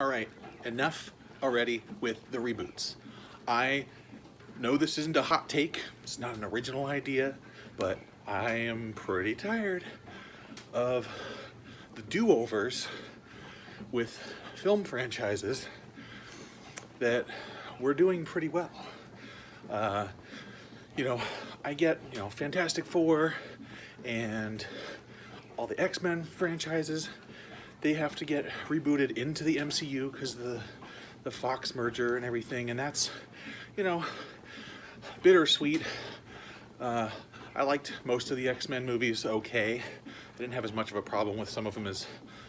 All right, enough already with the reboots. I know this isn't a hot take, it's not an original idea, but I am pretty tired of the do-overs with film franchises that we're doing pretty well. Uh, I get, Fantastic Four and all the X-Men franchises, they have to get rebooted into the MCU because of the Fox merger and everything, and that's, bittersweet. I liked most of the X-Men movies okay. I didn't have as much of a problem with some of them as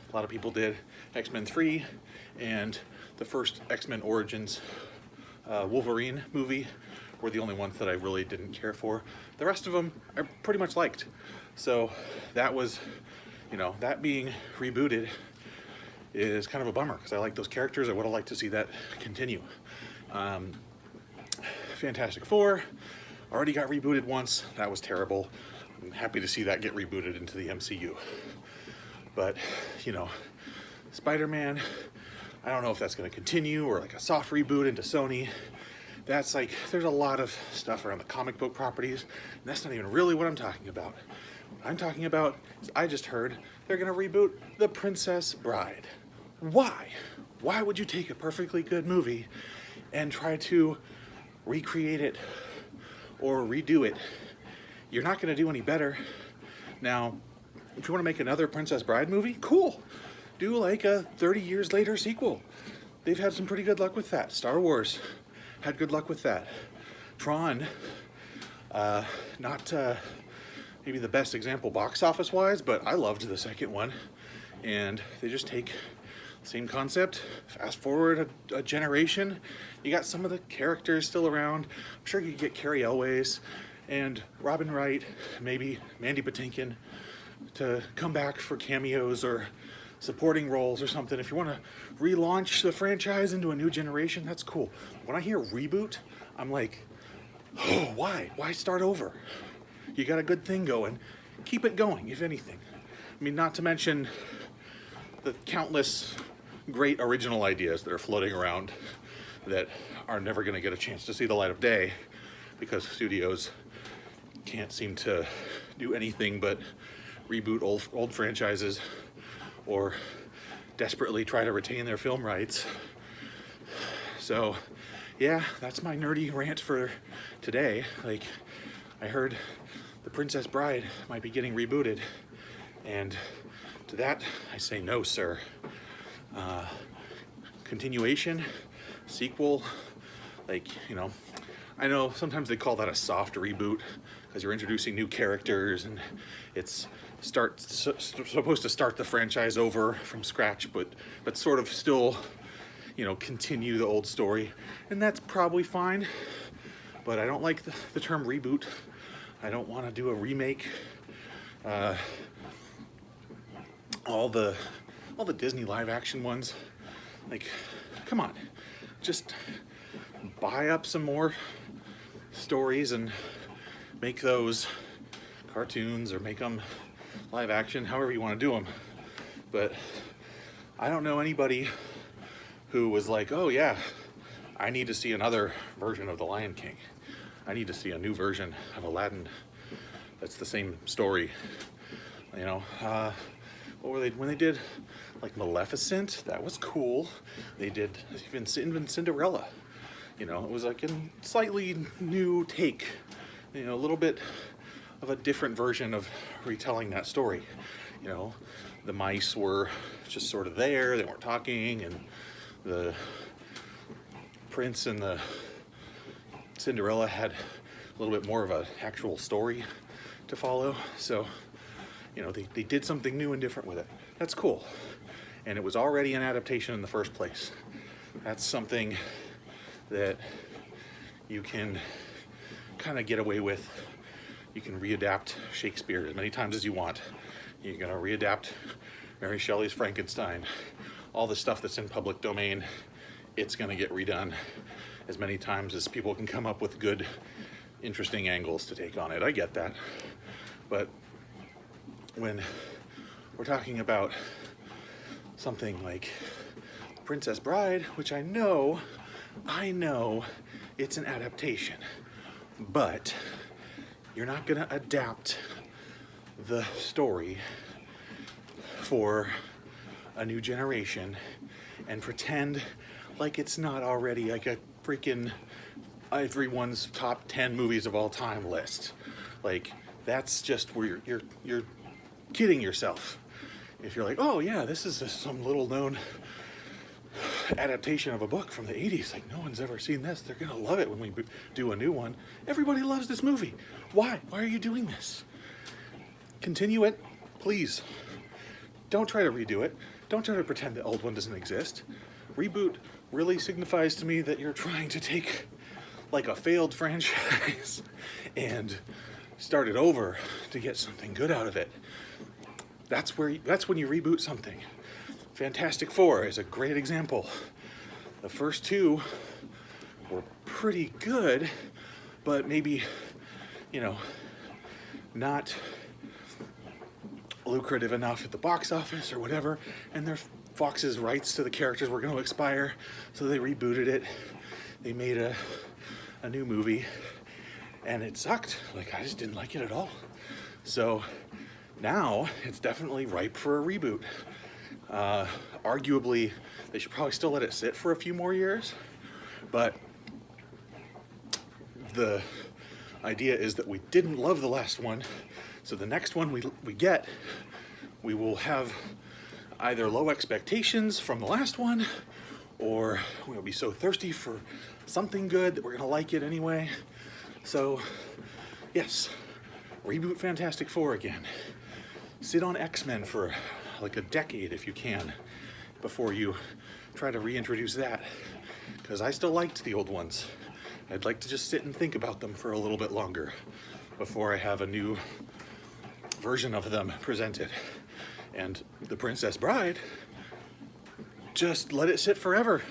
a lot of people did. X-Men 3 and the first X-Men Origins Wolverine movie were the only ones that I really didn't care for. The rest of them I pretty much liked. So that was, that being rebooted is kind of a bummer because I like those characters. I would have liked to see that continue. Fantastic Four already got rebooted once. That was terrible. I'm happy to see that get rebooted into the MCU. But, Spider-Man, I don't know if that's going to continue or like a soft reboot into Sony. That's like, there's a lot of stuff around the comic book properties, and that's not even really what I'm talking about. What I'm talking about is I just heard they're going to reboot The Princess Bride. Why? Why would you take a perfectly good movie and try to recreate it or redo it? You're not going to do any better. Now, if you want to make another Princess Bride movie, cool. Do like a 30 years later sequel. They've had some pretty good luck with that. Star Wars had good luck with that. Tron, not maybe the best example box office wise, but I loved the second one. And they just take the same concept, fast forward a generation, you got some of the characters still around. I'm sure you could get Carrie Elways and Robin Wright, maybe Mandy Patinkin to come back for cameos or supporting roles or something. If you want to relaunch the franchise into a new generation, that's cool. When I hear reboot, I'm like, oh, why? Why start over? You got a good thing going. Keep it going, if anything. I mean, not to mention the countless great original ideas that are floating around that are never going to get a chance to see the light of day because studios can't seem to do anything but reboot old franchises or desperately try to retain their film rights. So, yeah, that's my nerdy rant for today. Like, I heard The Princess Bride might be getting rebooted, and to that, I say no, sir. Continuation, sequel, I know sometimes they call that a soft reboot because you're introducing new characters and it's supposed to start the franchise over from scratch, but sort of still, continue the old story, and that's probably fine. But I don't like the term reboot. I don't want to do a remake. All the Disney live action ones, like, come on, just buy up some more stories and make those cartoons or make them live action, however you want to do them. But I don't know anybody who was like, oh yeah, I need to see another version of The Lion King. I need to see a new version of Aladdin that's the same story. What were they, when they did like Maleficent, that was cool. They did even Cinderella. It was like a slightly new take, a little bit of a different version of retelling that story. The mice were just sort of there, they weren't talking, and the prince and the Cinderella had a little bit more of an actual story to follow. So, they did something new and different with it. That's cool. And it was already an adaptation in the first place. That's something that you can kind of get away with. You can readapt Shakespeare as many times as you want. You're going to readapt Mary Shelley's Frankenstein. All the stuff that's in public domain, it's going to get redone as many times as people can come up with good, interesting angles to take on it. I get that. But when we're talking about something like Princess Bride, which I know it's an adaptation, but you're not gonna adapt the story for a new generation and pretend like it's not already like a freaking everyone's top 10 movies of all time list. Like, that's just where you're kidding yourself. If you're like, oh yeah, this is some little known adaptation of a book from the 80s, like no one's ever seen this, they're gonna love it when we do a new one. Everybody loves this movie. Why are you doing this? Continue it, please. Don't try to redo it. Don't try to pretend the old one doesn't exist. Reboot really signifies to me that you're trying to take like a failed franchise and start it over to get something good out of it. That's when you reboot something. Fantastic Four is a great example. The first two were pretty good, but maybe, not lucrative enough at the box office or whatever, and Fox's rights to the characters were going to expire, so they rebooted it. They made a new movie, and it sucked. Like, I just didn't like it at all. So now it's definitely ripe for a reboot. Arguably, they should probably still let it sit for a few more years, but the idea is that we didn't love the last one, so the next one we will have either low expectations from the last one, or we'll be so thirsty for something good that we're gonna like it anyway. So yes, reboot Fantastic Four again. Sit on X-Men for like a decade if you can before you try to reintroduce that, because I still liked the old ones. I'd like to just sit and think about them for a little bit longer before I have a new version of them presented. And The Princess Bride, just let it sit forever,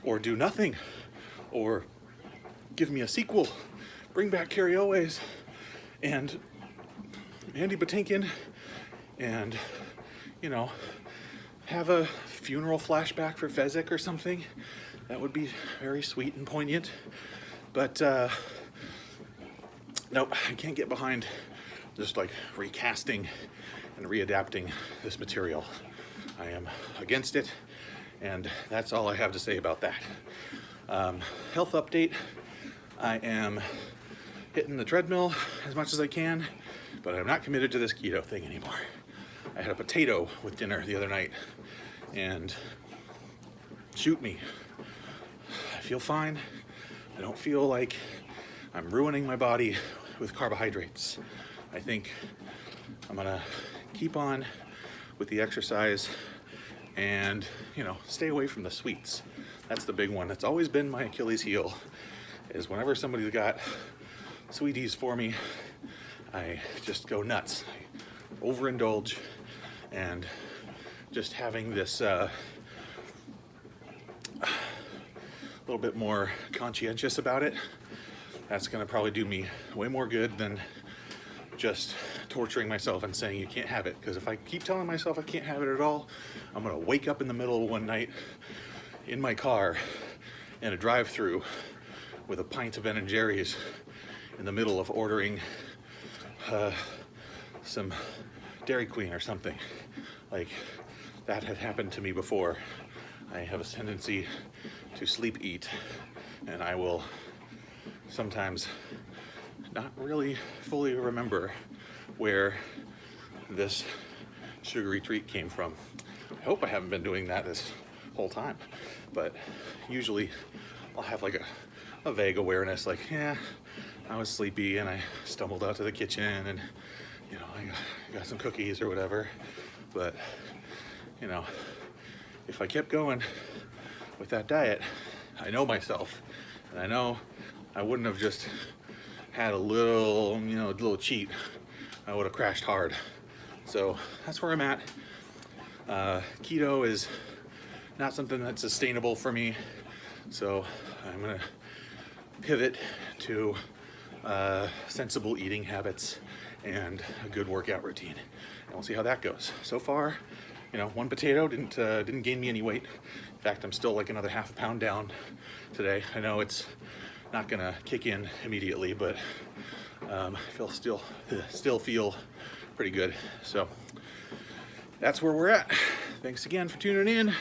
or do nothing, or give me a sequel, bring back Carrie Elways and Andy Patinkin, and have a funeral flashback for Fezzik or something. That would be very sweet and poignant. But nope, I can't get behind just like recasting and readapting this material. I am against it, and that's all I have to say about that. Health update. I am hitting the treadmill as much as I can, but I'm not committed to this keto thing anymore. I had a potato with dinner the other night, and shoot me. I feel fine. I don't feel like I'm ruining my body with carbohydrates. I think I'm gonna keep on with the exercise and, stay away from the sweets. That's the big one. That's always been my Achilles heel, is whenever somebody's got sweeties for me, I just go nuts. I overindulge, and just having this little bit more conscientious about it, that's gonna probably do me way more good than just torturing myself and saying you can't have it. Because if I keep telling myself I can't have it at all, I'm gonna wake up in the middle of one night in my car in a drive-through with a pint of Ben & Jerry's in the middle of ordering some Dairy Queen or something. Like, that had happened to me before. I have a tendency to sleep eat, and I will sometimes not really fully remember where this sugary treat came from. I hope I haven't been doing that this whole time, but usually I'll have like a vague awareness, like, yeah, I was sleepy and I stumbled out to the kitchen and, I got some cookies or whatever. But, if I kept going with that diet, I know myself, and I know I wouldn't have just had a little cheat. I would have crashed hard. So that's where I'm at. Keto is not something that's sustainable for me, so I'm gonna pivot to sensible eating habits and a good workout routine, and we'll see how that goes. So far, one potato didn't gain me any weight. In fact, I'm still like another half a pound down today. I know it's not gonna kick in immediately, but I still feel pretty good. So that's where we're at. Thanks again for tuning in.